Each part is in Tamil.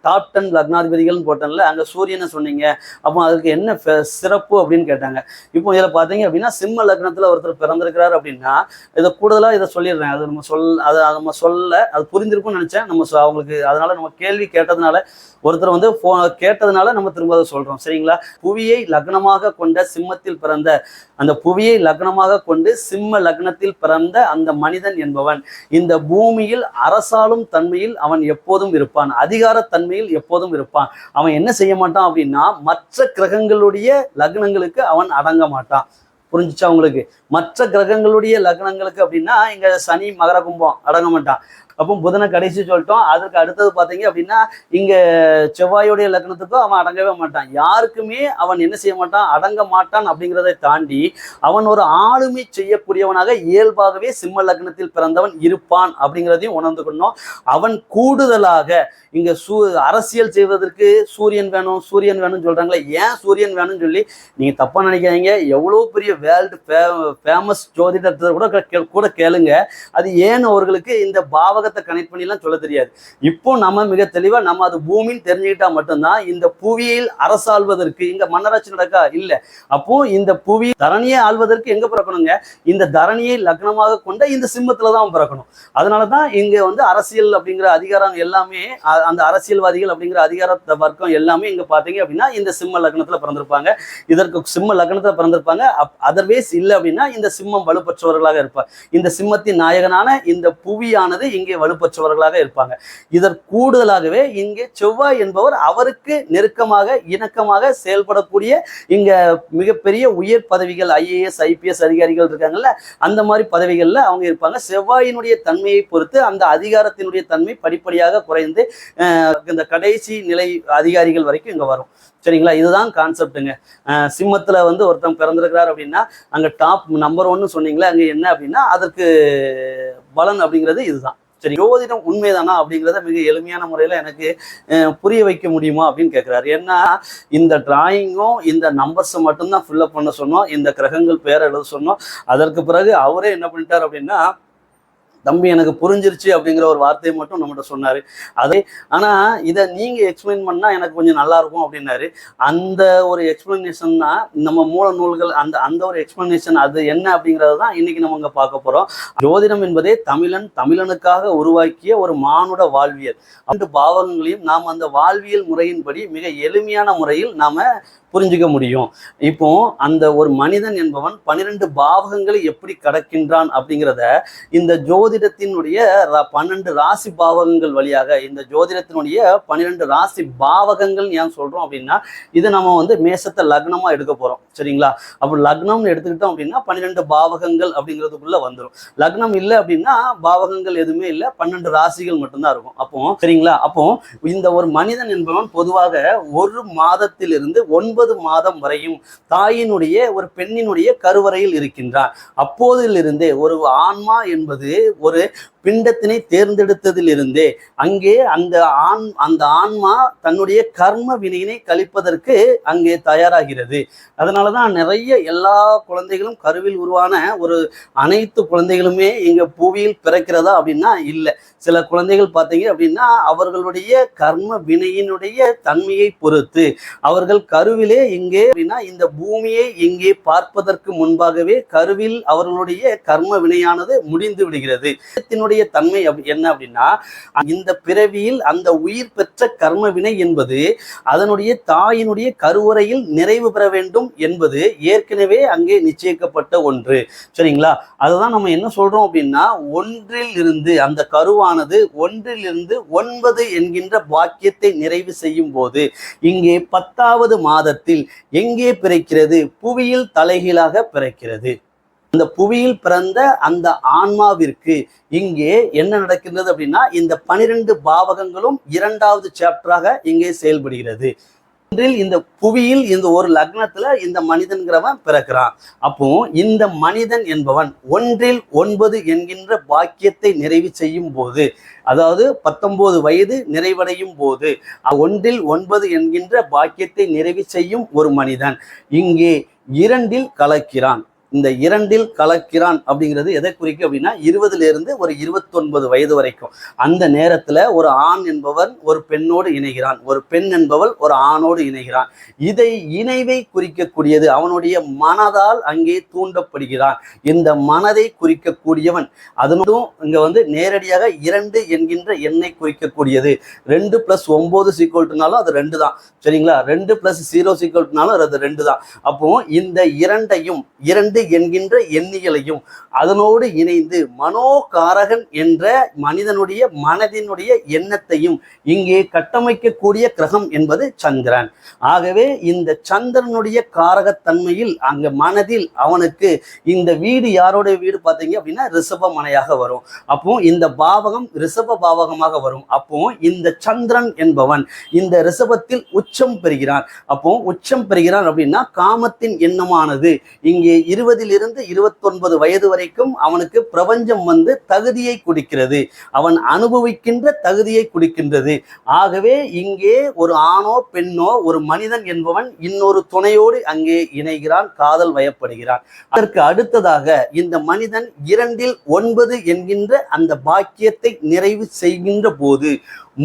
டாப் 10 லக்னாதிபதிகள்னு போட்டேன்ல, அங்கே சூரியனை சொன்னீங்க, அப்போ அதுக்கு என்ன சிறப்பு அப்படின்னு கேட்டாங்க. இப்போ இதில் பார்த்தீங்க அப்படின்னா சிம்ம லக்னத்தில் ஒருத்தர் பிறந்திருக்கிறார் அப்படின்னா இதை கூடுதலாக இதை சொல்லிடுறேன். அது நம்ம சொல்ல அது புரிஞ்சிருக்கும்னு நினச்சேன். அவங்களுக்கு அதனால நம்ம கேள்வி கேட்டதுனால ஒருத்தர் வந்து கேட்டதுனால நம்ம திரும்ப அதை சொல்றோம். சரிங்களா? புவியை லக்னமாக கொண்ட சிம்மத்தில் பிறந்த அந்த புவியை லக்னமாக கொண்டு சிம்ம லக்னத்தில் பிறந்த அந்த மனிதன் என்பவன் இந்த பூமியில் அரசாளும் தன்மையில் அவன் எப்போதும் இருப்பான், அதிகார தன்மையில் எப்போதும் இருப்பான். அவன் என்ன செய்ய மாட்டான் அப்படின்னா மற்ற கிரகங்களுடைய லக்னங்களுக்கு அவன் அடங்க மாட்டான். புரிஞ்சுச்சா உங்களுக்கு? மற்ற கிரகங்களுடைய லக்னங்களுக்கு அப்படின்னா இங்க சனி மகர கும்பம் அடங்க மாட்டான். அப்போ புதனை கடைசி சொல்லிட்டோம். அதுக்கு அடுத்தது பார்த்தீங்க அப்படின்னா இங்க செவ்வாயுடைய லக்னத்துக்கும் அவன் அடங்கவே மாட்டான். யாருக்குமே அவன் என்ன செய்ய மாட்டான், அடங்க மாட்டான். அப்படிங்கிறதை தாண்டி அவன் ஒரு ஆளுமை செய்யக்கூடியவனாக இயல்பாகவே சிம்ம லக்னத்தில் பிறந்தவன் இருப்பான் அப்படிங்கிறதையும் உணர்ந்துக்கணும். அவன் கூடுதலாக இங்க அரசியல் செய்வதற்கு சூரியன் வேணும் சூரியன் வேணும்னு சொல்றாங்களே, ஏன் சூரியன் வேணும்னு சொல்லி நீங்க தப்பா நினைக்காதீங்க. எவ்வளவு பெரிய வேர்ல்டு ஃபேமஸ் ஜோதிடத்தை கூட கேளுங்க. அது ஏன் அவர்களுக்கு இந்த பாவக கனெக்ட் பண்ணிலாம் சொல்ல தெரியாது. இப்போ நம்ம மிக தெளிவா நம்ம அது பூமின்னு தெரிஞ்சுக்கிட்டா மட்டும்தான் இந்த புவியில் அரசாள்வதற்கு இங்க மன்னராட்சி நடக்கா இல்ல. அப்போ இந்த புவி தரணியை ஆள்வதற்கு எங்க பிறக்கணுங்க, இந்த தரணியை லக்னமாக கொண்ட இந்த சிம்மத்துலதான் பிறக்கணும். அதனாலதான் இங்க வந்து அரசியல் அப்படிங்கிற அதிகாரம் எல்லாமே அந்த அரசியல்வாதிகள் அப்படிங்கிற அதிகார வர்க்கம் எல்லாமே இங்க பாத்தீங்க அப்படின்னா இந்த சிம்ம லக்னத்துல பிறந்திருப்பாங்க. இதற்கு சிம்ம லக்னத்துல பிறந்திருப்பாங்க. அதர்வைஸ் இல்லை அப்படின்னா இந்த சிம்மம் வலுப்பற்றவர்களாக இருப்பார். இந்த சிம்மத்தின் நாயகனான இந்த புவியானது இங்கே வலுப்பற்றவர்களாக இருப்பாங்க. இதற்கு கூடுதலாகவே இங்கே செவ்வாய் என்பவர் அவருக்கு நெருக்கமாக இணக்கமாக செயல்படக்கூடிய இங்க மிகப்பெரிய உயர் பதவிகள் IAS IPS அதிகாரிகள் இருக்காங்கல்ல, அந்த மாதிரி பதவிகள்ல அவங்க இருப்பாங்க. செவ்வாயினுடைய தன்மையை பொறுத்து அந்த அதிகாரத்தினுடைய தன்மை படிப்படியாக குறைந்து இந்த கடைசி நிலை அதிகாரிகள் வரைக்கும் இங்க வரும். சரிங்களா? இதுதான் கான்செப்டுங்க. சிம்மத்துல வந்து ஒருத்தன் பிறந்திருக்கிறார் அப்படின்னா அங்க டாப் நம்பர் 1 சொன்னீங்களா, அங்க என்ன அப்படின்னா அதற்கு பலன் அப்படிங்கிறது இதுதான். சரி, ஜோதிடம் உண்மைதானா அப்படிங்கிறத மிக எளிமையான முறையில் எனக்கு புரிய வைக்க முடியுமா அப்படின்னு கேட்குறாரு. ஏன்னா இந்த டிராயிங்கும் இந்த நம்பர்ஸை மட்டும்தான் ஃபில்லப் பண்ண சொன்னோம், இந்த கிரகங்கள் பேரை எழுத சொன்னோம். அதற்கு பிறகு அவரே என்ன பண்ணிட்டார் அப்படின்னா தம்பி எனக்கு புரிஞ்சிருச்சு அப்படிங்கிற ஒரு வார்த்தையை மட்டும் நம்மகிட்ட சொன்னாரு. அதே ஆனா இதை நீங்க எக்ஸ்பிளைன் பண்ணா எனக்கு கொஞ்சம் நல்லா இருக்கும் அப்படின்னாரு. அந்த ஒரு எக்ஸ்பிளனேஷன் தான் நம்ம மூல நூல்கள் அந்த ஒரு எக்ஸ்பிளனேஷன் அது என்ன அப்படிங்கிறது தான் இன்னைக்கு நம்ம இங்க பார்க்க போறோம். ஜோதிடம் என்பதே தமிழனுக்காக உருவாக்கிய ஒரு மானுட வாழ்வியல். அந்த பாவங்களையும் நாம் அந்த வாழ்வியல் முறையின்படி மிக எளிமையான முறையில் நாம புரிஞ்சுக்க முடியும். இப்போ அந்த ஒரு மனிதன் என்பவன் 12 பாவகங்களை எப்படி கடக்கின்றான் அப்படிங்கிறத இந்த ஜோதிடத்தினுடைய 12 ராசி பாவகங்கள் வழியாக இந்த ஜோதிடத்தினுடைய 12 ராசி பாவகங்கள் ஏன் சொல்றோம் அப்படின்னா இது நம்ம வந்து மேசத்தை லக்னமா எடுக்க போறோம். சரிங்களா? அப்போ லக்னம்னு எடுத்துக்கிட்டோம் அப்படின்னா 12 பாவகங்கள் அப்படிங்கிறதுக்குள்ள வந்துடும். லக்னம் இல்லை அப்படின்னா பாவகங்கள் எதுவுமே இல்லை, 12 ராசிகள் மட்டும்தான் இருக்கும். அப்போ சரிங்களா? அப்போ இந்த ஒரு மனிதன் என்பவன் பொதுவாக ஒரு மாதத்திலிருந்து 9 மாதம் வரையும் தாயினுடைய ஒரு பெண்ணினுடைய கருவறையில் இருக்கின்றார். அப்போதிலிருந்தே ஒரு ஆன்மா என்பது ஒரு பிண்டத்தினை தேர்ந்தெடுத்ததிலிருந்தே அங்கே அந்த ஆன்மா தன்னுடைய கர்ம வினையினை கழிப்பதற்கு அங்கே தயாராகிறது. அதனாலதான் நிறைய எல்லா குழந்தைகளும் கருவில் உருவான ஒரு அனைத்து குழந்தைகளுமே இங்க புவியில் பிறக்கிறதா அப்படின்னா இல்லை. சில குழந்தைகள் பார்த்தீங்க அப்படின்னா அவர்களுடைய கர்ம வினையினுடைய தன்மையை பொறுத்து அவர்கள் கருவிலே இங்கே அப்படின்னா இந்த பூமியை இங்கே பார்ப்பதற்கு முன்பாகவே கருவில் அவர்களுடைய கர்ம வினையானது முடிந்து விடுகிறது. தன்மை என்ன அப்படின்னா இந்த பிறவியில் அந்த உயிர் பெற்ற கர்ம வினை என்பது அதனுடைய தாயினுடைய கருவறையில் நிறைவு பெற வேண்டும் என்பது ஏற்கனவே அங்கே நிச்சயிக்கப்பட்ட ஒன்று. சரிங்களா? அதுதான் நம்ம என்ன சொல்றோம் அப்படின்னா ஒன்றில் இருந்து அந்த கருவானது 1 என்கின்ற பாக்கியத்தை நிறைவு செய்யும் போது இங்கே 10வது மாதத்தில் எங்கே பிறக்கிறது, புவியில் தலைகீழாக பிறக்கிறது. அந்த புவியில் பிறந்த அந்த ஆன்மாவிற்கு இங்கே என்ன நடக்கின்றது அப்படின்னா இந்த 12 பாவகங்களும் 2வது சாப்டராக இங்கே செயல்படுகிறது. இந்த புவியில் இந்த ஒரு லக்னத்துல இந்த மனிதன்கிறவன் பிறக்கிறான். அப்போ இந்த மனிதன் என்பவன் 1 என்கின்ற பாக்கியத்தை நிறைவு செய்யும் போது, அதாவது 19 வயது நிறைவடையும் போது 1 என்கின்ற பாக்கியத்தை நிறைவு செய்யும் ஒரு மனிதன் இங்கே 2 கலக்கிறான். இந்த 2ல் கலக்கிறான் அப்படிங்கிறது எதை குறிக்கும் அப்படின்னா 20லிருந்து ஒரு 29 வயது வரைக்கும். அந்த நேரத்துல ஒரு ஆண் என்பவன் ஒரு பெண்ணோடு இணைகிறான், ஒரு பெண் என்பவள் ஒரு ஆணோடு இணைகிறான். இதை இணைவை குறிக்கக்கூடியது. அவனுடைய மனதால் அங்கே தூண்டப்படுகிறான். இந்த மனதை குறிக்கக்கூடியவன். அதனோடும் இங்க நேரடியாக 2 என்கின்ற எண்ணை குறிக்கக்கூடியது. 2 + 9 = அது 2 தான். சரிங்களா? 2 + 0 = அது 2 தான். அப்போ இந்த 2ஐயும் 2 என்கின்ற எண்ணியலையும் அதனோடு இணைந்து மனோகாரகன் என்ற மனிதனுடைய மனதினுடைய எண்ணத்தையும் இங்கே கட்டமைக்கக்கூடிய கிரகம் என்பது சந்திரன். ஆகவே இந்த சந்திரனுடைய காரகத்தன்மையில் அங்க மனதில் அவனுக்கு இந்த வீடு யாரோட வீடு பார்த்தீங்க அப்படின்னா ரிஷப மனையாக வரும். அப்போ இந்த பாவகம் ரிஷப பாவகமாக வரும். அப்போ இந்த சந்திரன் என்பவன் இந்த ரிஷபத்தில் உச்சம் பெறுகிறான். அப்போ உச்சம் பெறுகிறான் அப்படின்னா காமத்தின் எண்ணமானது இங்கே 20லிருந்து 29 வயது வரைக்கும் அவனுக்கு பிரபஞ்சம் தகுதியை கொடுக்கிறது. அவன் அனுபவிக்கின்ற தகுதியை கொடுக்கின்றது. ஆகவே இங்கே ஒரு ஆணோ பெண்ணோ ஒரு மனிதன் என்பவன் இன்னொரு துணையோடு அங்கே இணைகிறான், காதல் வயப்படுகிறான். அதற்கு அடுத்ததாக இந்த மனிதன் 2ல் 9 என்கின்ற அந்த பாக்கியத்தை நிறைவு செய்கின்ற போது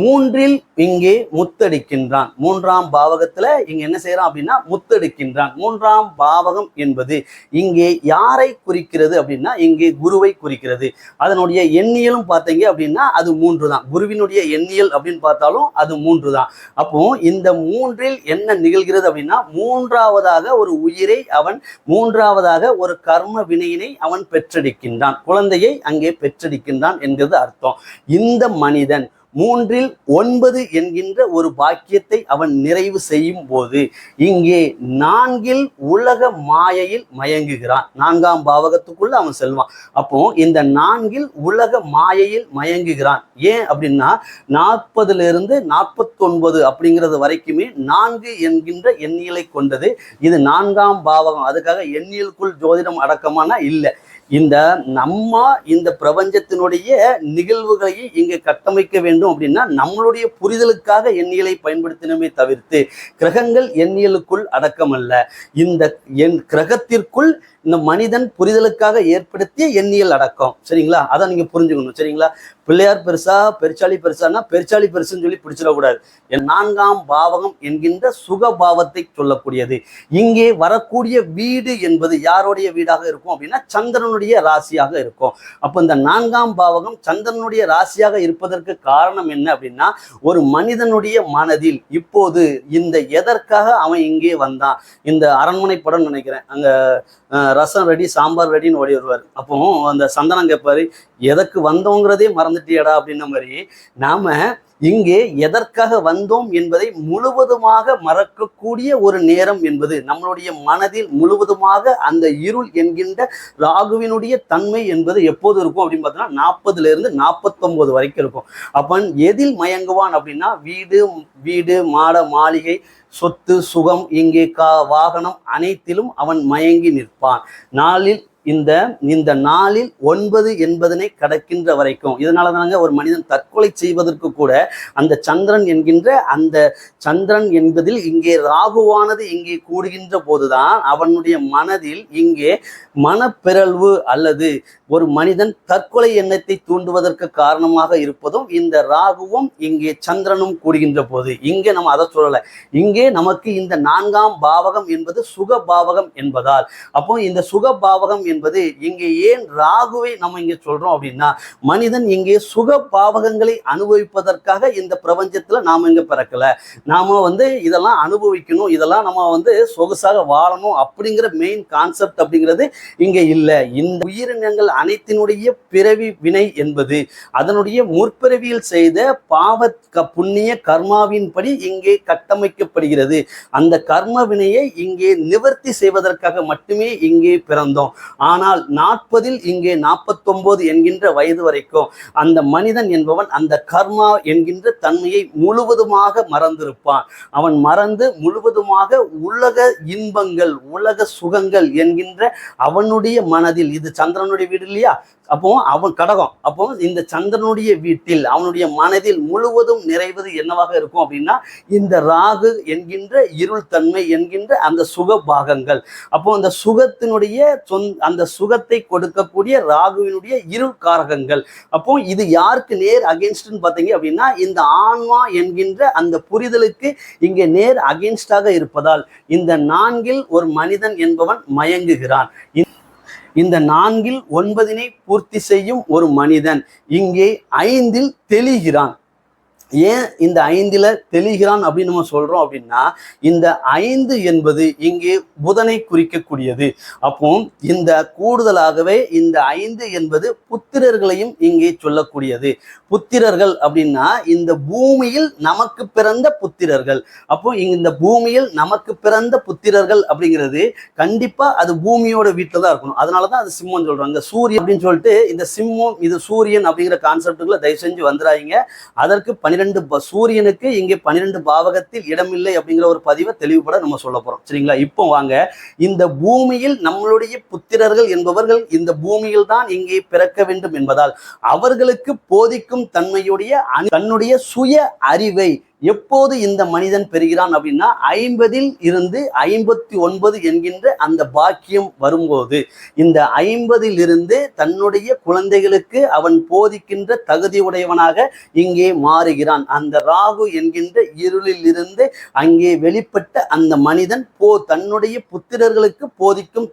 3ல் இங்கே முத்தடிக்கின்றான். 3ஆம் பாவகத்துல இங்க என்ன செய்யறான் அப்படின்னா முத்தடிக்கின்றான். 3ஆம் பாவகம் என்பது இங்கே யாரை குறிக்கிறது அப்படின்னா இங்கே குருவை குறிக்கிறது. அதனுடைய எண்ணியலும் பார்த்தீங்க அப்படின்னா அது 3 தான். குருவினுடைய எண்ணியல் அப்படின்னு பார்த்தாலும் அது 3 தான். அப்போ இந்த 3ல் என்ன நிகழ்கிறது அப்படின்னா 3ஆவதாக ஒரு உயிரை அவன் 3ஆவதாக ஒரு கர்ம வினையினை அவன் பெற்றெடுக்கின்றான், குழந்தையை அங்கே பெற்றெடுக்கின்றான் என்கிறது அர்த்தம். இந்த மனிதன் 3ல் 9 என்கின்ற ஒரு பாக்கியத்தை அவன் நிறைவு செய்யும் போது இங்கே 4ல் உலக மாயையில் மயங்குகிறான். 4ஆம் பாவகத்துக்குள்ள அவன் செல்வான். அப்போ இந்த 4ல் உலக மாயையில் மயங்குகிறான். ஏன் அப்படின்னா 40லிருந்து 49 அப்படிங்கிறது வரைக்குமே 4 என்கின்ற எண்ணியலை கொண்டது. இது 4ஆம் பாவகம். அதுக்காக எண்ணியலுக்குள் ஜோதிடம் அடக்கமானா இல்லை. இந்த பிரபஞ்சத்தினுடைய நிகழ்வுகளை இங்கே கட்டமைக்க வேண்டும் அப்படின்னா நம்மளுடைய புரிதலுக்காக எண்ணியலை பயன்படுத்தினமே தவிர்த்து கிரகங்கள் எண்ணியலுக்குள் அடக்கமல்ல. இந்த கிரகத்திற்குள் இந்த மனிதன் புரிதலுக்காக ஏற்படுத்திய எண்ணியல் அடக்கம். சரிங்களா? அதை நீங்க புரிஞ்சுக்கணும். சரிங்களா? பிள்ளையார் பெருசா பெருச்சாளி பெருசானா பெருச்சாளி பெருசுன்னு சொல்லி பிடிச்சிடக்கூடாது. 4ஆம் பாவகம் என்கின்ற சுகபாவத்தை சொல்லக்கூடியது. இங்கே வரக்கூடிய வீடு என்பது யாருடைய வீடாக இருக்கும் அப்படின்னா சந்திரனுடைய ராசியாக இருக்கும். அப்போ இந்த 4ஆம் பாவகம் சந்திரனுடைய ராசியாக இருப்பதற்கு காரணம் என்ன அப்படின்னா ஒரு மனிதனுடைய மனதில் இப்போது இந்த எதற்காக அவன் இங்கே வந்தான். இந்த அரண்மனை படம் நினைக்கிறேன், அங்க ரசம் ரெடி சாம்பார் ரெடின்னு ஓடி வருவார். அப்போ அந்த சந்தனம் கேட்பாரு, எதற்கு வந்தோங்கிறதே மறந்துட்டியடா அப்படின்ன மாதிரி நாம இங்கே எதற்காக வந்தோம் என்பதை முழுவதுமாக மறக்கக்கூடிய ஒரு நேரம் என்பது நம்மளுடைய மனதில் முழுவதுமாக அந்த இருள் என்கின்ற ராகுவினுடைய தன்மை என்பது எப்போது இருக்கும் அப்படின்னு பார்த்தோம்னா 40லிருந்து 49 வரைக்கும் இருக்கும். அப்பன் எதில் மயங்குவான் அப்படின்னா வீடு மாட மாளிகை சொத்து சுகம் இங்கே வாகனம் அனைத்திலும் அவன் மயங்கி நிற்பான். இந்த நாளில் 9 என்பதனை கடக்கின்ற வரைக்கும். இதனால தாங்க ஒரு மனிதன் தற்கொலை செய்வதற்கு கூட அந்த சந்திரன் என்பதில் இங்கே ராகுவானது இங்கே கூடுகின்ற போதுதான் அவனுடைய மனதில் இங்கே மனப்பிறழ்வு அல்லது ஒரு மனிதன் தற்கொலை எண்ணத்தை தூண்டுவதற்கு காரணமாக இருப்பதும் இந்த ராகுவும் இங்கே சந்திரனும் கூடுகின்ற போது. இங்கே நம்ம அதை சொல்லலை. இங்கே நமக்கு இந்த 4ஆம் பாவகம் என்பது சுக பாவகம் என்பதால் அப்போ இந்த சுக பாவகம் என்பது இங்கே ஏன் ராகுவை நம்ம இங்கே சொல்றோம் அப்படின்னா மனிதன் இங்கே சுக பாவகங்களை அனுபவிப்பதற்காக இந்த பிரபஞ்சத்துல நாம இங்க பிறக்கல. நாம இதெல்லாம் அனுபவிக்கணும், இதெல்லாம் நம்ம சொகுசாக வாழணும் அப்படிங்கிற மெயின் கான்செப்ட் அப்படிங்கிறது இங்க இல்லை. இந்த உயிரினங்கள் அனைத்தினுடைய பிறவி வினை என்பது அதனுடைய முற்பிறவியில் செய்த பாவ புண்ணிய கர்மாவின்படி இங்கே கட்டமைக்கப்படுகிறது. அந்த கர்ம வினையை இங்கே நிவர்த்தி செய்வதற்காக மட்டுமே இங்கே பிறந்தோம். ஆனால் 40 இங்கே 49 என்கின்ற வயது வரைக்கும் அந்த மனிதன் என்பவன் அந்த கர்மா என்கின்ற தன்மையை முழுவதுமாக மறந்திருப்பான். அவன் மறந்து முழுவதுமாக உலக இன்பங்கள் உலக சுகங்கள் என்கின்ற அவனுடைய மனதில், இது சந்திரனுடைய வீடு இல்லையா, அப்போ அவன் கடகம், அப்போ இந்த சந்திரனுடைய வீட்டில் அவனுடைய மனதில் முழுவதும் நிறைவது என்னவாக இருக்கும் அப்படின்னா இந்த ராகு என்கின்ற இருள் தன்மை என்கின்ற அந்த சுக பாகங்கள். அப்போ அந்த சுகத்தினுடைய அந்த சுகத்தை கொடுக்கக்கூடிய ராகுவினுடைய இருள் காரகங்கள். அப்போ இது யாருக்கு நேர் அகென்ஸ்ட்னு பார்த்தீங்க அப்படின்னா இந்த ஆன்மா என்கின்ற அந்த புரிதலுக்கு இங்கே நேர் அகென்ஸ்டாக இருப்பதால் இந்த 4 ஒரு மனிதன் என்பவன் மயங்குகிறான். இந்த 4 9 பூர்த்தி செய்யும் ஒரு மனிதன் இங்கே 5 தெளிகிறான். ஏன் இந்த 5 தெளிகிறான் அப்படின்னு நம்ம சொல்றோம் அப்படின்னா இந்த 5 என்பது இங்கே புதனை குறிக்கக்கூடியது. அப்போ இந்த கூடுதலாகவே இந்த 5 என்பது புத்திரர்களையும் இங்கே சொல்லக்கூடியது. புத்திரர்கள் அப்படின்னா இந்த பூமியில் நமக்கு பிறந்த புத்திரர்கள். அப்போ இந்த பூமியில் நமக்கு பிறந்த புத்திரர்கள் அப்படிங்கிறது கண்டிப்பா அது பூமியோட வீட்டில் தான் இருக்கணும். அதனாலதான் அது சிம்மம் சொல்றாங்க. சூரியன் அப்படின்னு சொல்லிட்டு இந்த சிம்மம் இது சூரியன் அப்படிங்கிற கான்செப்டுகளை தயவு செஞ்சு வந்துடாதீங்க. அதற்கு 12 சூரியனுக்கு இங்கே 12 பாவகத்தில் இடமில்லை அப்படிங்கிற ஒரு பதிவை தெளிவுபட நம்ம சொல்ல போறோம். சரிங்களா? இப்போ வாங்க, இந்த பூமியில் நம்மளுடைய புத்திரர்கள் என்பவர்கள் இந்த பூமியில் தான் இங்கே பிறக்க வேண்டும் என்பதால் அவர்களுக்கு போதிக்கும் தன்னுடைய சுய அறிவை எப்போது இந்த மனிதன் பெறுகிறான் அப்படின்னா 50 இருந்து 59 என்கின்ற அந்த பாக்கியம் வரும்போது இந்த 50 இருந்து தன்னுடைய குழந்தைகளுக்கு அவன் போதிக்கின்ற தகுதியுடையவனாக இங்கே மாறுகிறான். அந்த ராகு என்கின்ற இருளில் இருந்து அங்கே வெளிப்பட்ட அந்த மனிதன் தன்னுடைய புத்திரர்களுக்கு போதிக்கும்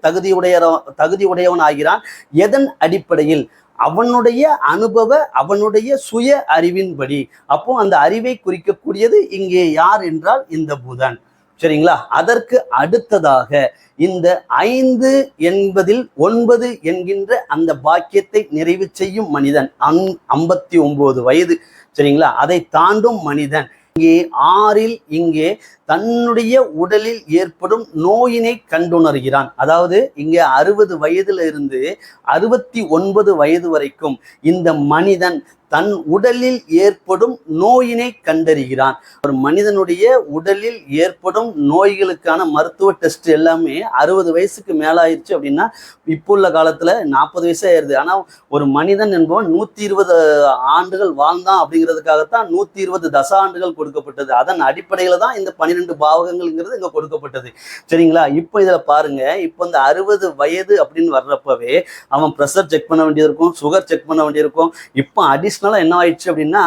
தகுதியுடையவன் ஆகிறான். எதன் அடிப்படையில்? அவனுடைய அனுபவ அவனுடைய சுய அறிவின்படி. அப்போ அந்த அறிவை குறிக்கக்கூடியது இங்கே யார் என்றால் இந்த புதன். சரிங்களா? அதற்கு அடுத்ததாக இந்த 5 என்பதில் 9 என்கின்ற அந்த பாக்கியத்தை நிறைவு செய்யும் மனிதன் 59 வயது. சரிங்களா? அதை தாண்டும் மனிதன் இங்கே 6 இங்கே தன்னுடைய உடலில் ஏற்படும் நோயினை கண்டுணர்கிறான். அதாவது இங்கே 60 வயதுல இருந்து 69 வயது வரைக்கும் இந்த மனிதன் தன் உடலில் ஏற்படும் நோயினை கண்டறிகிறான். ஒரு மனிதனுடைய உடலில் ஏற்படும் நோய்களுக்கான மருத்துவ டெஸ்ட் எல்லாமே 60 வயசுக்கு மேலாயிருச்சு அப்படின்னா இப்போ உள்ள காலத்துல 40 வயசு ஆயிருது. ஆனா ஒரு மனிதன் என்பவன் 120 ஆண்டுகள் வாழ்ந்தான் அப்படிங்கிறதுக்காகத்தான் 120 தசாண்டுகள் கொடுக்கப்பட்டது. அதன் அடிப்படையில தான் இந்த 12 பாவகங்கள்ங்கிறது இங்க கொடுக்கப்பட்டது. சரிங்களா? இப்போ இதுல பாருங்க, இப்போ இந்த 60 வயது அப்படின்னு வர்றப்பவே அவன் ப்ரெஷர் செக் பண்ண வேண்டியது இருக்கும், சுகர் செக் பண்ண வேண்டியிருக்கும். இப்போ என்ன ஆயிடுச்சு அப்படின்னா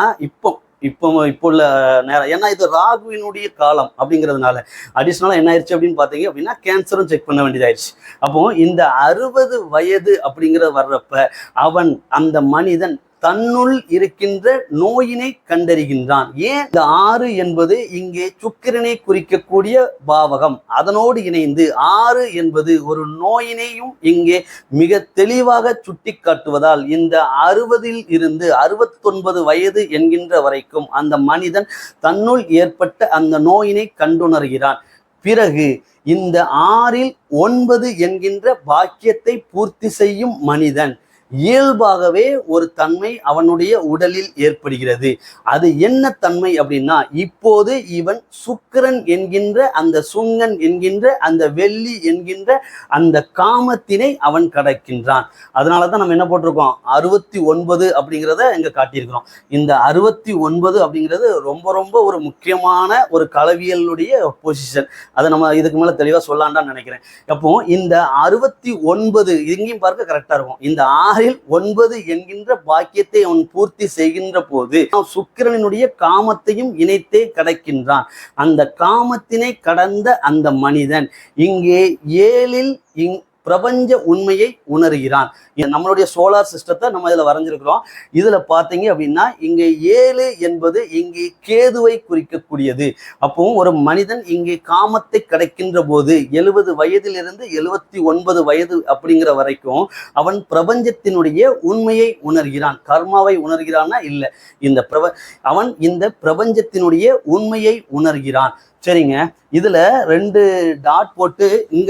இப்போ உள்ள நேரம், ஏன்னா இது ராகுவினுடைய காலம் அப்படிங்கிறதுனால அடிஷ்னலா என்ன ஆயிடுச்சு அப்படின்னு பாத்தீங்க அப்படின்னா கேன்சரும் செக் பண்ண வேண்டியதாயிடுச்சு. அப்போ இந்த 60 வயது அப்படிங்கிற வர்றப்ப அவன் அந்த மனிதன் தன்னுள் இருக்கின்ற நோயினை கண்டறிகின்றான். ஏன்? இந்த 6 என்பது இங்கே சுக்கிரனை குறிக்கக்கூடிய பாவகம். அதனோடு இணைந்து 6 என்பது ஒரு நோயினையும் இங்கே மிக தெளிவாக சுட்டி காட்டுவதால் இந்த 60 இருந்து 69 வயது என்கின்ற வரைக்கும் அந்த மனிதன் தன்னுள் ஏற்பட்ட அந்த நோயினை கண்டுணர்கிறான். பிறகு இந்த 6 9 என்கின்ற பாக்கியத்தை பூர்த்தி செய்யும் மனிதன் இயல்பாகவே ஒரு தன்மை அவனுடைய உடலில் ஏற்படுகிறது. அது என்ன தன்மை அப்படின்னா இப்போது இவன் சுக்கிரன் என்கின்ற அந்த சுங்கன் என்கின்ற அந்த வெள்ளி என்கின்ற அந்த காமத்தினை அவன் கடக்கின்றான். அதனாலதான் நம்ம என்ன போட்டிருக்கோம் 69 அப்படிங்கிறத இங்க காட்டியிருக்கிறோம். இந்த 69 அப்படிங்கிறது ரொம்ப ரொம்ப ஒரு முக்கியமான ஒரு களவியலுடைய பொசிஷன். அதை நம்ம இதுக்கு மேல தெளிவா சொல்லாண்டான்னு நினைக்கிறேன். அப்போ இந்த 69 இங்கேயும் பார்க்க கரெக்டா இருக்கும். இந்த 9 என்கின்ற பாக்கியத்தை அவன் பூர்த்தி செய்கின்ற போது சுக்கிரனுடைய காமத்தையும் இணைத்தே கடக்கின்றான். அந்த காமத்தினை கடந்த அந்த மனிதன் இங்கே 7 பிரபஞ்ச உண்மையை உணர்கிறான். நம்மளுடைய சோலார் சிஸ்டத்தை நம்ம இதுல வரைஞ்சிருக்கிறோம். இதுல பாத்தீங்க அப்படின்னா இங்கே 7 என்பது இங்கே கேதுவை குறிக்கக்கூடியது. அப்போ ஒரு மனிதன் இங்கே காமத்தை கிடைக்கின்ற போது 70 வயதிலிருந்து 79 வயது அப்படிங்கிற வரைக்கும் அவன் பிரபஞ்சத்தினுடைய உண்மையை உணர்கிறான். கர்மாவை உணர்கிறான்னா இல்லை, அவன் இந்த பிரபஞ்சத்தினுடைய உண்மையை உணர்கிறான். சரிங்க. இதுல 2 டாட் போட்டு இங்க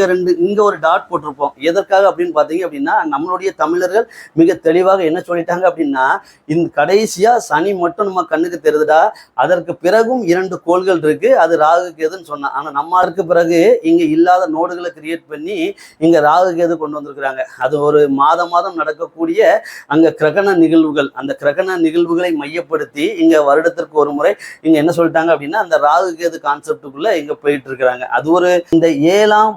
ஒரு டாட் போட்டிருப்போம். எதற்காக அப்படின்னு பாத்தீங்க அப்படின்னா, நம்மளுடைய தமிழர்கள் மிக தெளிவாக என்ன சொல்லிட்டாங்க அப்படின்னா, இந்த கடைசியா சனி மட்டும் நம்ம கண்ணுக்கு தெரியுதுடா, அதற்கு பிறகும் 2 கோள்கள் இருக்கு, அது ராகு கேதுன்னு சொன்னா. ஆனா நம்மளுக்கு பிறகு இங்க இல்லாத நோடுகளை கிரியேட் பண்ணி இங்க ராகு கேது கொண்டு வந்திருக்கிறாங்க. அது ஒரு மாதம் நடக்கக்கூடிய அங்க கிரகண நிகழ்வுகள், அந்த கிரகண நிகழ்வுகளை மையப்படுத்தி இங்க வருடத்திற்கு ஒரு முறை இங்க என்ன சொல்லிட்டாங்க அப்படின்னா, அந்த ராகு கேது கான்செப்டுக்குள்ள இங்க போயிட்டு இருக்கிறாங்க. அது ஒரு இந்த 7ஆம்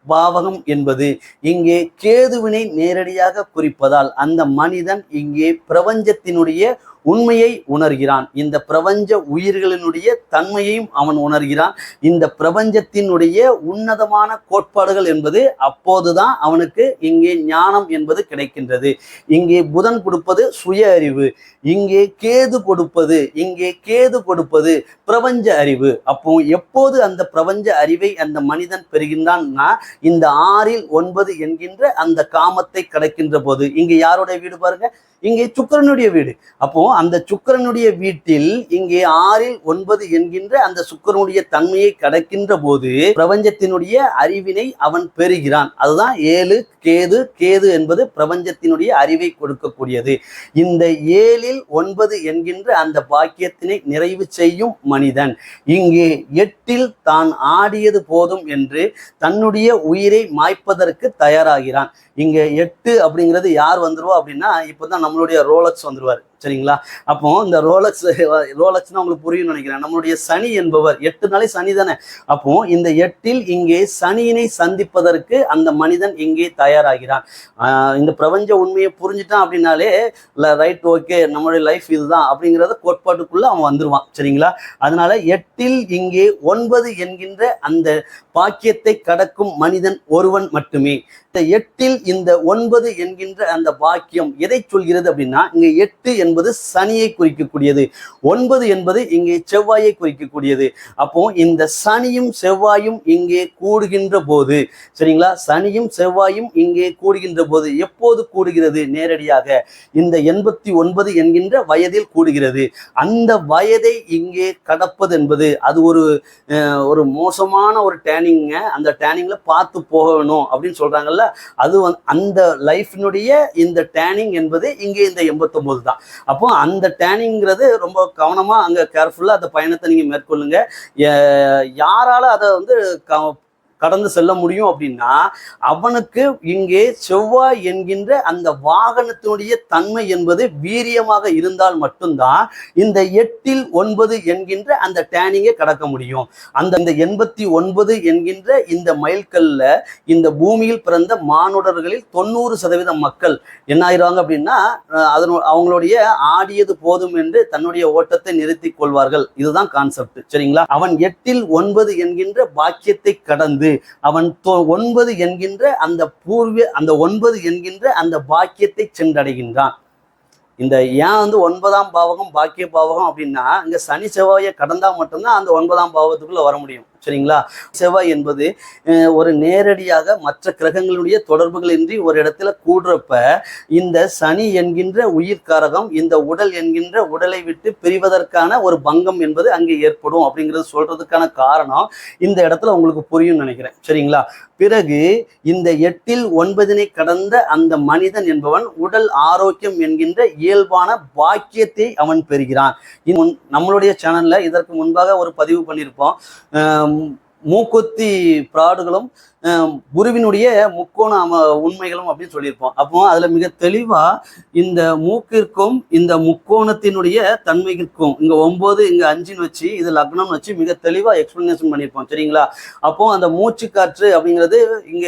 பாவகம் என்பது இங்கே கேதுவினை நேரடியாக குறிப்பதால் அந்த மனிதன் இங்கே பிரபஞ்சத்தினுடைய உண்மையை உணர்கிறான். இந்த பிரபஞ்ச உயிர்களினுடைய தன்மையையும் அவன் உணர்கிறான். இந்த பிரபஞ்சத்தினுடைய உன்னதமான கோட்பாடுகள் என்பது அப்போதுதான் அவனுக்கு இங்கே ஞானம் என்பது கிடைக்கின்றது. இங்கே புதன் கொடுப்பது சுய அறிவு, இங்கே கேது கொடுப்பது பிரபஞ்ச அறிவு. அப்போ எப்போது அந்த பிரபஞ்ச அறிவை அந்த மனிதன் பெறுகின்றான்னா, இந்த 6ல் 9 என்கின்ற அந்த காமத்தை கடக்கின்ற போது. இங்க யாருடைய வீடு பாருங்க, இங்கே சுக்கிரனுடைய வீடு. அப்போ அந்த சுக்கிரனுடைய வீட்டில் இங்கே 6ல் 9 என்கின்ற அந்த சுக்கிரனுடைய தன்மையை கடக்கின்ற போது பிரபஞ்சத்தினுடைய அறிவினை அவன் பெறுகிறான். அதுதான் 7 கேது என்பது பிரபஞ்சத்தினுடைய அறிவை கொடுக்கக்கூடியது. இந்த 7ல் 9 என்கின்ற அந்த பாக்கியத்தினை நிறைவு செய்யும் மனிதன் இங்கே 8ல் தான் ஆடியது போதும் என்று தன்னுடைய உயிரை மாய்ப்பதற்கு தயாராகிறான். இங்க 8 அப்படிங்கிறது யார் வந்துருவா அப்படின்னா, இப்பதான் நம்மளுடைய ரோலக்ஸ் வந்துருவாரு. சரிங்களா? அப்போ இந்த ரோலக்ஸ்னா உங்களுக்கு புரியும் நினைக்கிறேன். நம்மளுடைய சனி என்பவர் 8 நாளை சனி தானே. அப்போ இந்த 8ல் இங்கே சனியினை சந்திப்பதற்கு அந்த மனிதன் இங்கே தயாராகிறான். இந்த பிரபஞ்ச உண்மையை புரிஞ்சுட்டான் அப்படின்னாலே ரைட், ஓகே, நம்மளுடைய லைஃப் இதுதான் அப்படிங்கிறத கோட்பாட்டுக்குள்ள அவன் வந்துருவான். சரிங்களா? அதனால 8ல் இங்கே 9 என்கின்ற அந்த பாக்கியத்தை கடக்கும் மனிதன் ஒருவன் மட்டுமே. இந்த 8ல் இந்த 9 என்கின்ற அந்த பாக்கியம் எதை சொல்கிறது அப்படின்னா, இங்க 8 என்பது சனியை குறிக்கக்கூடியது, 9 என்பது இங்கே செவ்வாயை குறிக்கக்கூடியது. அப்போ இந்த சனியும் செவ்வாயும் இங்கே கூடுகின்ற போது, சரிங்களா, சனியும் செவ்வாயும் இங்கே கூடுகின்ற போது எப்போது கூடுகிறது? நேரடியாக இந்த 89 என்கின்ற வயதில் கூடுகிறது. அந்த வயதை இங்கே கடப்பது என்பது அது ஒரு மோசமான ஒரு டேனிங்க. அந்த டேனிங்ல பார்த்து போகணும் அப்படின்னு சொல்றாங்கல்ல, அது அந்த லைஃபினுடைய இந்த டேனிங் என்பது இங்கே இந்த 89 தான். அப்போ அந்த டேனிங்கிறது ரொம்ப கவனமா அங்க கேர்ஃபுல்லா அந்த பயணத்தை நீங்க மேற்கொள்ளுங்க. யாரால அதை கடந்து செல்ல முடியும் அப்படின்னா, அவனுக்கு இங்கே செவ்வாய் என்கின்ற அந்த வாகனத்தினுடைய தன்மை என்பது வீரியமாக இருந்தால் மட்டும்தான் இந்த 8ல் 9 என்கின்ற அந்த டேனிங்கை கடக்க முடியும். அந்த 89 என்கின்ற இந்த மைல்கல்ல இந்த பூமியில் பிறந்த மானுடர்களில் 90% மக்கள் என்ன ஆயிடுவாங்க அப்படின்னா, அவங்களுடைய ஆடியது போதும் என்று தன்னுடைய ஓட்டத்தை நிறுத்தி கொள்வார்கள். இதுதான் கான்செப்ட். சரிங்களா? அவன் 8ல் 9 என்கின்ற பாக்கியத்தை கடந்து அவன் 9 என்கின்ற அந்த 9 என்கின்ற அந்த பாக்கியத்தை சென்றடைகின்றான். இந்த ஏன் 9ஆம் பாவகம் பாக்கிய பாவகம் அப்படின்னா, இங்க சனி செவ்வாயை கடந்தா மட்டும்தான் அந்த 9ஆம் பாவத்துக்குள்ள வர முடியும். சரிங்களா? செவ்வாய் என்பது ஒரு நேரடியாக மற்ற கிரகங்களுடைய தொடர்புகள் இன்றி ஒரு இடத்துல கூடுறப்ப இந்த சனி என்கின்ற உயிர்காரகம் இந்த உடல் என்கின்ற உடலை விட்டு பிரிவதற்கான ஒரு பங்கம் என்பது அங்கே ஏற்படும் அப்படிங்கிறது சொல்றதுக்கான காரணம் இந்த இடத்துல உங்களுக்கு புரியும் நினைக்கிறேன். சரிங்களா? பிறகு இந்த 8ல் 9 கடந்த அந்த மனிதன் என்பவன் உடல் ஆரோக்கியம் என்கின்ற இயல்பான பாக்கியத்தை அவன் பெறுகிறான். நம்மளுடைய சேனல்ல இதற்கு முன்பாக ஒரு பதிவு பண்ணியிருப்போம். மூக்குத்தி பிராடுகளும் குருவினுடைய முக்கோண உண்மைகளும் அப்படின்னு சொல்லியிருப்போம். அப்போ அதுல மிக தெளிவா இந்த மூக்கிற்கும் இந்த முக்கோணத்தினுடைய தன்மைக்கும் இங்க 9 இங்க 5ன்னு வச்சு இது லக்னம் வச்சு மிக தெளிவா எக்ஸ்பிளனேஷன் பண்ணியிருப்போம். சரிங்களா? அப்போ அந்த மூச்சு காற்று அப்படிங்கிறது இங்க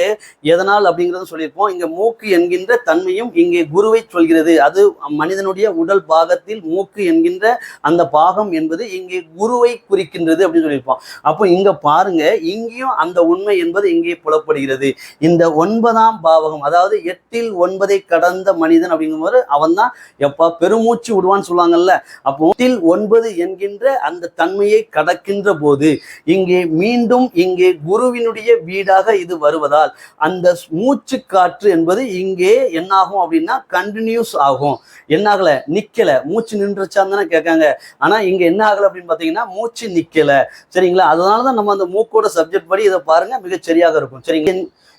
எதனால் அப்படிங்கிறது சொல்லியிருப்போம். இங்க மூக்கு என்கின்ற தன்மையும் இங்கே குருவை சொல்கிறது. அது மனிதனுடைய உடல் பாகத்தில் மூக்கு என்கின்ற அந்த பாகம் என்பது இங்கே குருவை குறிக்கின்றது அப்படின்னு சொல்லியிருப்போம். அப்போ இங்க பாருங்க, இங்கேயும் அந்த உண்மை என்பது இங்கே புலப்படுகிறது. இந்த 9ஆம் பாவகம், அதாவது 8ல் 9ஐ கடந்த மனிதன் அப்படிங்கும்போது அவன் தான் எப்பா பெருமூச்சு விடுவான்னு சொல்லுவாங்கல்ல. அப்போ 8ல் 9 என்கின்ற அந்த தன்மையை கடக்கின்ற போது இங்கே மீண்டும் இங்கே குருவினுடைய வீடாக இது வருவதால் அந்த மூச்சு காற்று என்பது இங்கே என்ன ஆகும் அப்படின்னா கண்டினியூஸ் ஆகும். என்ன ஆகல, நிக்கல. மூச்சு நின்றுச்சான்னு தானே கேட்காங்க. ஆனா இங்க என்ன ஆகல அப்படின்னு பாத்தீங்கன்னா மூச்சு நிக்கல. சரிங்களா? அதனாலதான் நம்ம அந்த மூக்கோட சப்ஜெக்ட் படி இதை பாருங்க, மிக சரியாக இருக்கும். சரிங்க,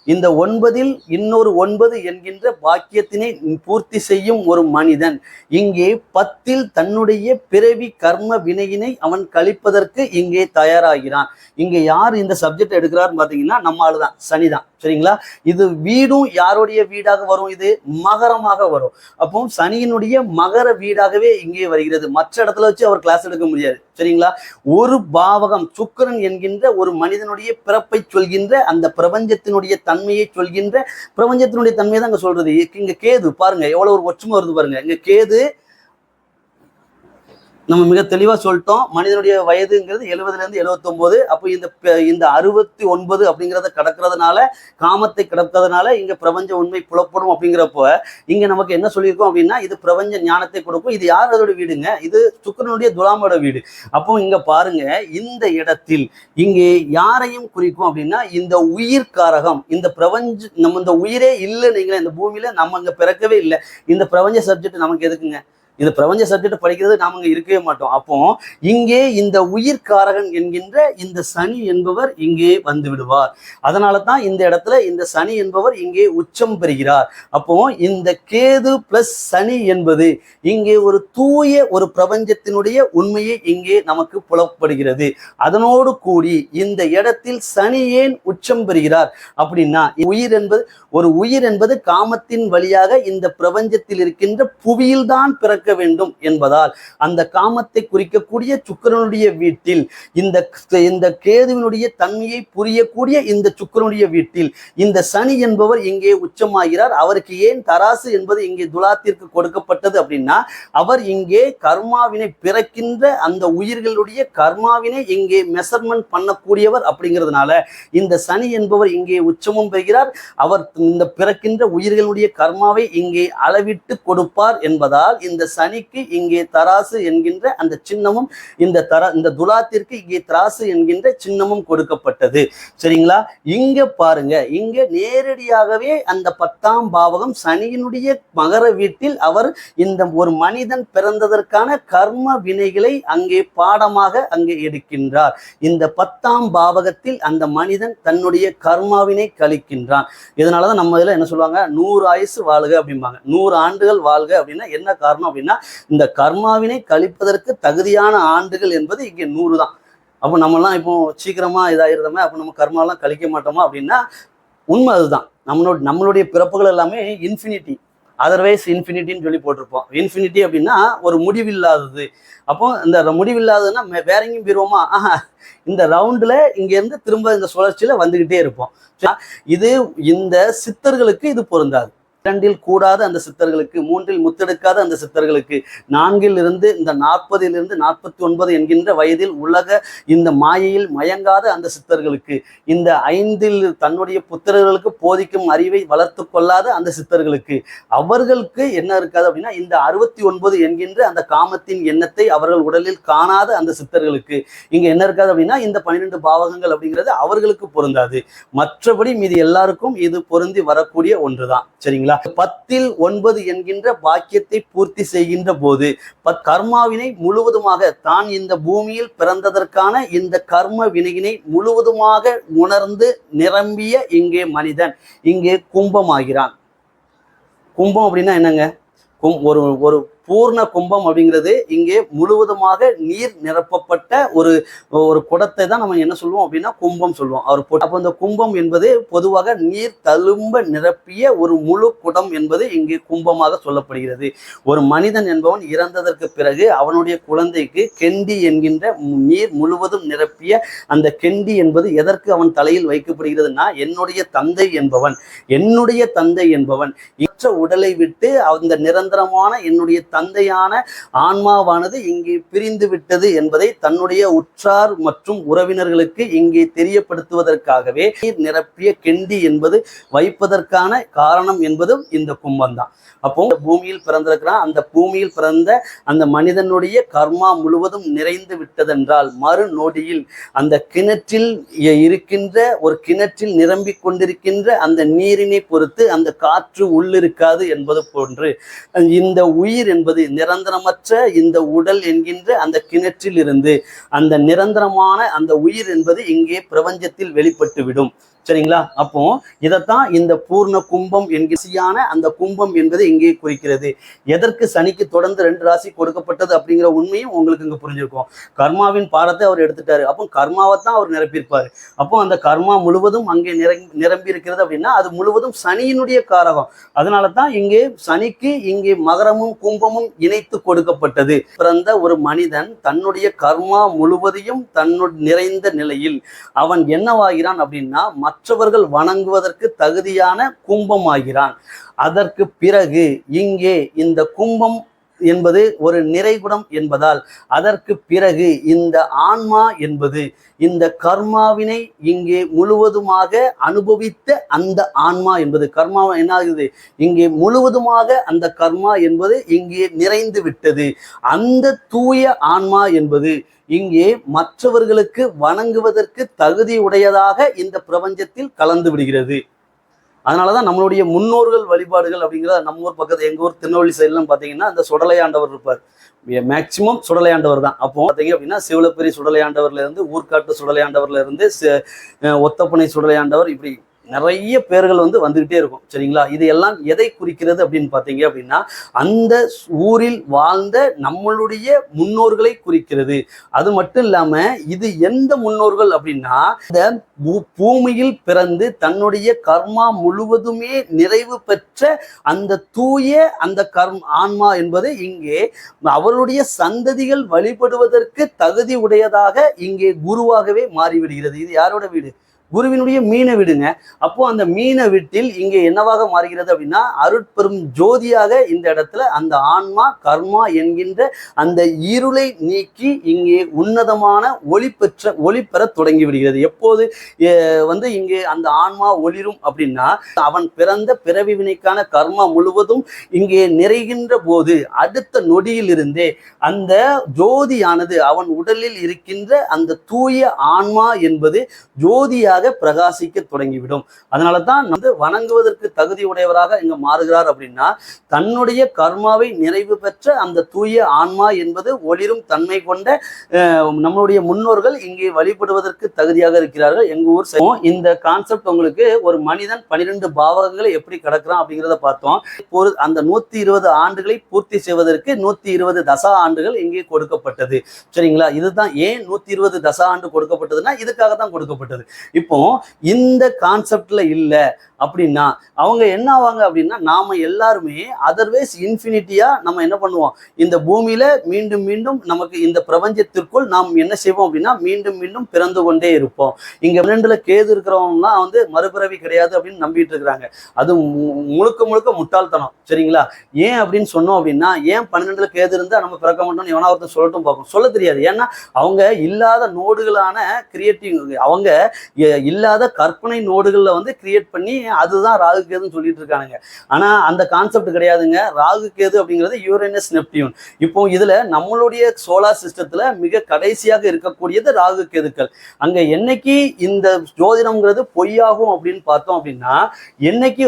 இந்த 9ல் இன்னொரு 9 என்கின்ற பாக்கியத்தினை பூர்த்தி செய்யும் ஒரு மனிதன் இங்கே 10ல் தன்னுடைய பிறவி கர்ம வினையினை அவன் கழிப்பதற்கு இங்கே தயாராகிறான். இங்க யார் இந்த சப்ஜெக்ட் எடுக்கிறாருன்னு பாத்தீங்கன்னா நம்ம ஆளுதான், சனிதான். சரிங்களா? இது வீடும் யாருடைய வீடாக வரும்? இது மகரமாக வரும். அப்போ சனியினுடைய மகர வீடாகவே இங்கே வருகிறது. மற்ற இடத்துல வச்சு அவர் கிளாஸ் எடுக்க முடியாது. சரிங்களா? ஒரு பாவகம் சுக்கிரன் என்கின்ற ஒரு மனிதனுடைய பிறப்பை சொல்கின்ற அந்த பிரபஞ்சத்தினுடைய தன்மையை சொல்கின்ற பிரபஞ்சத்தினுடைய தன்மையை தான் இங்க சொல்றது. இங்க கேது பாருங்க எவ்வளவு ஒரு ஒற்றுமை வருது பாருங்க. இங்க கேது நம்ம மிக தெளிவா சொல்லிட்டோம். மனிதனுடைய வயதுங்கிறது 70ல இருந்து 79. அப்போ இந்த 69 அப்படிங்கிறத கடக்கிறதுனால, காமத்தை கடக்கிறதுனால இங்க பிரபஞ்ச உண்மை புலப்படும். அப்படிங்கிறப்போ இங்க நமக்கு என்ன சொல்லியிருக்கோம் அப்படின்னா இது பிரபஞ்ச ஞானத்தை கொடுக்கும். இது யார் அதோட வீடுங்க? இது சுக்கிரனுடைய துலாமோட வீடு. அப்போ இங்க பாருங்க, இந்த இடத்தில் இங்கே யாரையும் குறிக்கும் அப்படின்னா இந்த உயிர்காரகம், இந்த பிரபஞ்ச நம்ம இந்த உயிரே இல்லை. நீங்களே இந்த பூமியில நம்ம இங்க பிறக்கவே இல்லை. இந்த பிரபஞ்ச சப்ஜெக்ட் நமக்கு எதுக்குங்க? இந்த பிரபஞ்ச சப்ஜெக்ட் படிக்கிறது நாம இங்க இருக்கவே மாட்டோம். அப்போ இங்கே இந்த உயிர்காரகன் என்கின்ற இந்த சனி என்பவர் இங்கே வந்து விடுவார். அதனால தான் இந்த இடத்துல இந்த சனி என்பவர் இங்கே உச்சம் பெறுகிறார். அப்போ இந்த கேது பிளஸ் சனி என்பது இங்கே ஒரு தூய ஒரு பிரபஞ்சத்தினுடைய உண்மையை இங்கே நமக்கு புலப்படுகிறது. அதனோடு கூடி இந்த இடத்தில் சனி ஏன் உச்சம் பெறுகிறார் அப்படின்னா, உயிர் என்பது காமத்தின் வழியாக இந்த பிரபஞ்சத்தில் இருக்கின்ற புவியில்தான் பிறக்க வேண்டும் என்பதால் அந்த காமத்தை குறிக்கக்கூடிய சுக்கிரனுடைய வீட்டில் இந்த கேதுவினுடைய தன்மையை புரியக்கூடிய இந்த சுக்கிரனுடைய வீட்டில் இந்த சனி என்பவர் இங்கே உச்சமாகிறார். அவருக்கு ஏன் தராசு என்பது இங்கே துலாத்திற்கு கொடுக்கப்பட்டது அப்படின்னா, அவர் இங்கே கர்மாவினை பிறக்கின்ற அந்த உயிர்களுடைய கர்மாவினை இங்கே மெஷர்மெண்ட் பண்ணக்கூடியவர். அப்படிங்கிறதுனால இந்த சனி என்பவர் இங்கே உச்சமும் பெறுகிறார். அவர் இந்த பிறக்கின்ற உயிர்களுடைய கர்மாவை இங்கே அளவிட்டு கொடுப்பார் என்பதால் இந்த சனிக்கு இங்கே தராசு என்கின்ற அந்த சின்னமும் இந்த துலாத்திற்கு இங்கே தராசு என்கின்ற சின்னமும் கொடுக்கப்பட்டது. சரிங்களா? இங்க பாருங்க, இங்க நேரடியாகவே அந்த 10ஆம் பாவகம் சனியினுடைய மகர வீட்டில் அவர் இந்த ஒரு மனிதன் பிறந்ததற்கான கர்ம வினைகளை அங்கே பாடமாக அங்கே எடுக்கின்றார். இந்த 10ஆம் பாவகத்தில் அந்த மனிதன் தன்னுடைய கர்மாவினை கழிக்கின்றான். இதனாலதான் நம்ம இதுல என்ன சொல்லுவாங்க, 100 ஆயுசு வாழ்க அப்படிம்பாங்க. 100 ஆண்டுகள் வாழ்க அப்படின்னா என்ன காரணம் அப்படின்னா, இந்த கர்மாவினை கழிப்பதற்கு தகுதியான ஆண்டுகள் என்பது இங்கே 100 தான். அப்போ நம்மலாம் இப்போ சீக்கிரமா இதாயிருந்தோமே, அப்போ நம்ம கர்மாலாம் கழிக்க மாட்டோமா அப்படின்னா உண்மை அதுதான். நம்மளுடைய பிறப்புகள் எல்லாமே இன்ஃபினிட்டி, அதர்வைஸ் இன்ஃபினிட்டின்னு சொல்லி போட்டிருப்போம். இன்ஃபினிட்டி அப்படின்னா ஒரு முடிவில்லாதது. அப்போ இந்த முடிவில்லாததுன்னா வேற எங்கேயும் போயிருவோமா? இந்த ரவுண்டுல இங்க இருந்து திரும்ப இந்த சுழற்சியில வந்துகிட்டே இருப்போம். இது இந்த சித்தர்களுக்கு இது பொருந்தாது. 2ல் கூடாத அந்த சித்தர்களுக்கு, 3ல் முத்தெடுக்காத அந்த சித்தர்களுக்கு, 4ல் இருந்து இந்த 40ல் இருந்து 49 என்கின்ற வயதில் உலக இந்த மாயையில் மயங்காத அந்த சித்தர்களுக்கு, இந்த 5ல் தன்னுடைய புத்திரர்களுக்கு போதிக்கும் அறிவை வளர்த்து கொள்ளாத அந்த சித்தர்களுக்கு, அவர்களுக்கு என்ன இருக்காது அப்படின்னா இந்த 69 என்கின்ற அந்த காமத்தின் எண்ணத்தை அவர்கள் உடலில் காணாத அந்த சித்தர்களுக்கு இங்க என்ன இருக்காது அப்படின்னா இந்த 12 பாவகங்கள் அப்படிங்கிறது அவர்களுக்கு பொருந்தாது. மற்றபடி மீது எல்லாருக்கும் இது பொருந்தி வரக்கூடிய ஒன்றுதான். சரிங்களா? 10ல் 9 என்கின்ற பாக்கியத்தை பூர்த்தி செய்கின்ற போது கர்மாவினை முழுவதுமாக தான் இந்த பூமியில் பிறந்ததற்கான இந்த கர்ம வினையினை முழுவதுமாக உணர்ந்து நிரம்பிய இங்கே மனிதன் இங்கே கும்பமாகிறான். கும்பம் அப்படின்னா என்னங்க? ஒரு பூர்ண கும்பம் அப்படிங்கிறது இங்கே முழுவதுமாக நீர் நிரப்பப்பட்ட ஒரு குடத்தை தான் நம்ம என்ன சொல்லுவோம் அப்படின்னா கும்பம் சொல்லுவோம். அப்போ இந்த கும்பம் என்பது பொதுவாக நீர் தழும்ப நிரப்பிய ஒரு முழு குடம் என்பது இங்கே கும்பமாக சொல்லப்படுகிறது. ஒரு மனிதன் என்பவன் இறந்ததற்கு பிறகு அவனுடைய குழந்தைக்கு கெண்டி என்கின்ற நீர் முழுவதும் நிரப்பிய அந்த கெண்டி என்பது எதற்கு அவன் தலையில் வைக்கப்படுகிறதுனா, என்னுடைய தந்தை என்பவன் உடலை விட்டு அந்த நிரந்தரமான என்னுடைய தந்தையான ஆன்மாவானது இங்கே பிரிந்து விட்டது என்பதை தன்னுடைய உற்றார் மற்றும் உறவினர்களுக்கு இங்கே தெரியப்படுத்துவதற்காகவே நீர் நிரப்பிய கெண்டி என்பது வைப்பதற்கான காரணம் என்பதும் இந்த கும்பம் தான். அப்போ பூமியில் பிறந்திருக்கிறான், அந்த பூமியில் பிறந்த அந்த மனிதனுடைய கர்மா முழுவதும் நிறைந்து விட்டதென்றால் மறு நொடியில் அந்த கிணற்றில் இருக்கின்ற ஒரு கிணற்றில் நிரம்பிக் கொண்டிருக்கின்ற அந்த நீரினை பொறுத்து அந்த காற்று உள்ளிருக்காது என்பது போன்று இந்த உயிர் என்பது நிரந்தரமற்ற இந்த உடல் என்கின்ற அந்த கிணற்றில் இருந்து அந்த நிரந்தரமான அந்த உயிர் என்பது இங்கே பிரபஞ்சத்தில் வெளிப்பட்டு விடும். சரிங்களா? அப்போ இதைத்தான் இந்த பூர்ண கும்பம் என்கிற அந்த கும்பம் என்பது இங்கே குறிக்கிறது. எதற்கு சனிக்கு தொடர்ந்து 2 ராசி கொடுக்கப்பட்டது அப்படிங்கிற உண்மையும் உங்களுக்கு இங்க புரிஞ்சிருக்கும். கர்மாவின் பாடத்தை அவர் எடுத்துட்டாரு, அப்போ கர்மாவை தான் அவர் நிரப்பியிருப்பாரு. அப்போ அந்த கர்மா முழுவதும் அங்கே நிரம்பி இருக்கிறது அப்படின்னா அது முழுவதும் சனியினுடைய காரகம். அதனால தான் இங்கே சனிக்கு இங்கே மகரமும் கும்பமும் இணைத்து கொடுக்கப்பட்டது. பிறந்த ஒரு மனிதன் தன்னுடைய கர்மா முழுவதையும் தன்னுடைய நிறைந்த நிலையில் அவன் என்னவாகிறான் அப்படின்னா மற்றவர்கள் வணங்குவதற்கு தகுதியான கும்பம் ஆகிறான். அதற்கு பிறகு இங்கே இந்த கும்பம் என்பது ஒரு நிறைகுடம் என்பதால் அதற்கு பிறகு இந்த ஆன்மா என்பது இந்த கர்மாவினை இங்கே முழுவதுமாக அனுபவித்த அந்த ஆன்மா என்பது கர்மா என்ன ஆகுது, இங்கே முழுவதுமாக அந்த கர்மா என்பது இங்கே நிறைந்து விட்டது. அந்த தூய ஆன்மா என்பது இங்கே மற்றவர்களுக்கு வணங்குவதற்கு தகுதி உடையதாக இந்த பிரபஞ்சத்தில் கலந்து விடுகிறது. அதனாலதான் நம்மளுடைய முன்னோர்கள் வழிபாடுகள் அப்படிங்கிற நம்ம ஊர் பக்கத்து எங்க ஊர் திருநெல்வேலி சைட்லாம் பாத்தீங்கன்னா அந்த சுடலையாண்டவர் இருப்பார். மேக்சிமம் சுடலையாண்டவர் தான். அப்போ பார்த்தீங்க அப்படின்னா சிவலப்பெரி சுடலையாண்டவர்ல இருந்து ஊர்காட்டு சுடலையாண்டவர்ல இருந்து ஒத்தப்பனை சுடலையாண்டவர் இப்படி நிறைய பேர்கள் வந்துகிட்டே இருக்கும். சரிங்களா? இது எல்லாம் எதை குறிக்கிறது அப்படின்னு பார்த்தீங்க அப்படின்னா அந்த ஊரில் வாழ்ந்த நம்மளுடைய முன்னோர்களை குறிக்கிறது. அது மட்டும் இல்லாம இது எந்த முன்னோர்கள் அப்படின்னா இந்த பூமியில் பிறந்து தன்னுடைய கர்மா முழுவதுமே நிறைவு பெற்ற அந்த தூய அந்த ஆன்மா என்பது இங்கே அவருடைய சந்ததிகள் வழிபடுவதற்கு தகுதி உடையதாக இங்கே குருவாகவே மாறிவிடுகிறது. இது யாரோட வீடு? குருவினுடைய மீன வீடுங்க. அப்போ அந்த மீன வீட்டில் இங்கே என்னவாக மாறுகிறது அப்படின்னா அருட்பெரும் ஜோதியாக இந்த இடத்துல அந்த ஆன்மா கர்மா என்கின்ற அந்த இருளை நீக்கி இங்கே உன்னதமான ஒளி பெற தொடங்கி விடுகிறது. எப்போது இங்கே அந்த ஆன்மா ஒளிரும் அப்படின்னா அவன் பிறந்த பிறவி வினைக்கான கர்மா முழுவதும் இங்கே நிறைகின்ற போது அடுத்த நொடியிலிருந்தே அந்த ஜோதியானது அவன் உடலில் இருக்கின்ற அந்த தூய ஆன்மா என்பது ஜோதியாக பிரகாசிக்க தொடங்கிவிடும். அதனால தான் வணங்குவதற்கு தகுதி உடையவராக இங்க மாறுகிறார் அப்படின்னா தன்னுடைய கர்மாவை நிறைவு பெற்ற அந்த தூய ஆன்மா என்பது ஒளிரும் தன்மை கொண்ட நம்மளுடைய முன்னோர்கள் இங்கே வழிபடுவதற்கு தகுதியாக இருக்கிறார்கள். எங்க ஊர் இந்த கான்செப்ட் உங்களுக்கு ஒரு மனிதன் 12 பாவகங்களை எப்படி கடக்கிறான் அப்படிங்கிறத பார்த்தோம். அந்த 120 ஆண்டுகளை பூர்த்தி செய்வதற்கு 120 தசா ஆண்டுகள் இங்கே கொடுக்கப்பட்டது. சரிங்களா? இதுதான் ஏன் 120 தசா ஆண்டு கொடுக்கப்பட்டதுன்னா இதுக்காக தான் கொடுக்கப்பட்டது. இப்போ இந்த கான்செப்ட்ல இல்ல அப்படின்னா அவங்க என்ன ஆவாங்க அப்படின்னா நாம எல்லாருமே அதர்வைஸ் இன்ஃபினிட்டியா நம்ம என்ன பண்ணுவோம், இந்த பூமியில மீண்டும் மீண்டும் நமக்கு இந்த பிரபஞ்சத்திற்குள் நாம் என்ன செய்வோம் அப்படின்னா மீண்டும் மீண்டும் பிறந்து கொண்டே இருப்போம். இங்க 12ல கேது இருக்கிறவங்கலாம் மறுபிறவி கிடையாது அப்படின்னு நம்பிட்டு இருக்கிறாங்க. அது முழுக்க முழுக்க முட்டாள்தனம். சரிங்களா? ஏன் அப்படின்னு சொன்னோம் அப்படின்னா ஏன் 12ல கேது இருந்தா நம்ம பிறக்க மாட்டோம்னு எவனா ஒருத்தர் சொல்லட்டும் பார்ப்போம். சொல்ல தெரியாது. ஏன்னா அவங்க இல்லாத நோடுகளான கிரியேட்டிவ் அவங்க இல்லாத கற்பனை நோடுகள்ல கிரியேட் பண்ணி அதுதான் ராகு கேதுன்னு சொல்லிட்டு இருக்கானுங்க. ஆனா அந்த கான்செப்ட் கிடையாதுங்க. ராகு கேது அப்படிங்கிறது யூரேனஸ் நெப்டியூன். இப்போ இதுல நம்மளுடைய சோலார் சிஸ்டத்துல மிக கடைசியாக இருக்கக்கூடியது ராகு கேதுக்கள். அங்க என்னைக்கு இந்த ஜோதிடம்ங்கிறது பொய்யாகும் அப்படின்னு பார்த்தோம் அப்படின்னா என்னைக்கு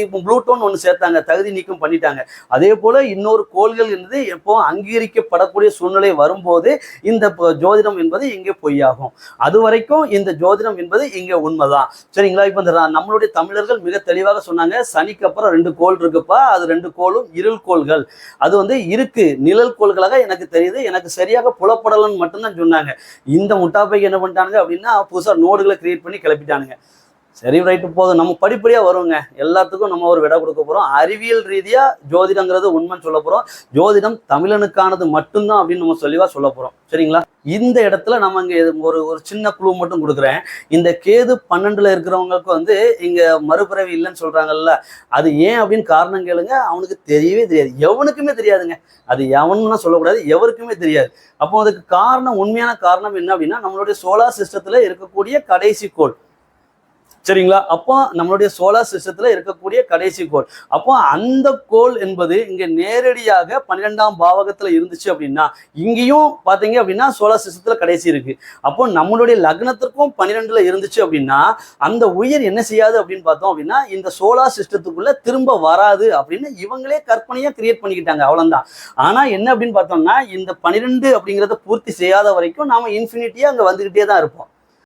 இப்போ ப்ளூட்டோன் ஒன்று சேர்த்தாங்க, தகுதி நீக்கம் பண்ணிட்டாங்க. அதே போல இன்னொரு கோள்கள் என்பது எப்போ அங்கீகரிக்கப்படக்கூடிய சூழ்நிலை வரும்போது இந்த ஜோதிடம் என்பது இங்கே பொய்யாகும். அது வரைக்கும் இந்த ஜோதிடம் என்பது இங்க உண்மைதான். சரிங்களா? இப்ப நம்மளுடைய தமிழர்கள் மிக தெளிவாக சொன்னாங்க, சனிக்கு அப்புறம் 2 கோள் இருக்குப்பா, அது 2 கோளும் இருள் கோள்கள். அது இருக்கு நிழல் கோள்களாக எனக்கு தெரியுது, எனக்கு சரியாக புலப்படலன்னு மட்டும்தான் சொன்னாங்க. இந்த முட்டாப்பைக்கு என்ன பண்ணிட்டாங்க அப்படின்னா புதுசா நோடுகளை கிரியேட் பண்ணி கிளப்பிட்டானுங்க. சரி ரைட்டு போதும், நம்ம படிப்படியா வருங்க. எல்லாத்துக்கும் நம்ம ஒரு விடை கொடுக்க போறோம். அறிவியல் ரீதியா ஜோதிடங்கிறது உண்மைன்னு சொல்ல போறோம். ஜோதிடம் தமிழனுக்கானது மட்டும்தான் அப்படின்னு நம்ம தெளிவா சொல்ல போறோம். சரிங்களா? இந்த இடத்துல நம்ம இங்க ஒரு ஒரு சின்ன குழு மட்டும் கொடுக்குறேன். இந்த கேது 12ல இருக்கிறவங்களுக்கு வந்து இங்க மறுபிறவி இல்லைன்னு சொல்றாங்கல்ல, அது ஏன் அப்படின்னு காரணம் கேளுங்க. அவனுக்கு தெரியவே தெரியாது, எவனுக்குமே தெரியாதுங்க. அது எவனுன்னா சொல்லக்கூடாது, எவருக்குமே தெரியாது. அப்போ அதுக்கு காரணம், உண்மையான காரணம் என்ன அப்படின்னா, நம்மளுடைய சோலார் சிஸ்டத்துல இருக்கக்கூடிய கடைசி கோள். சரிங்களா? அப்போ நம்மளுடைய சோலார் சிஸ்டத்துல இருக்கக்கூடிய கடைசி கோள். அப்போ அந்த கோள் என்பது இங்க நேரடியாக 12ஆம் பாவகத்துல இருந்துச்சு அப்படின்னா, இங்கேயும் பாத்தீங்க அப்படின்னா சோலார் சிஸ்டத்துல கடைசி இருக்கு. அப்போ நம்மளுடைய லக்னத்திற்கும் 12ல இருந்துச்சு அப்படின்னா, அந்த உயிர் என்ன செய்யாது அப்படின்னு பார்த்தோம் அப்படின்னா, இந்த சோலார் சிஸ்டத்துக்குள்ள திரும்ப வராது அப்படின்னு இவங்களே கற்பனையா கிரியேட் பண்ணிக்கிட்டாங்க, அவ்வளவுதான். ஆனா என்ன அப்படின்னு பார்த்தோம்னா, இந்த 12 அப்படிங்கிறத பூர்த்தி செய்யாத வரைக்கும் நாம இன்ஃபினிட்டியா அங்க வந்துகிட்டே தான் இருப்போம்.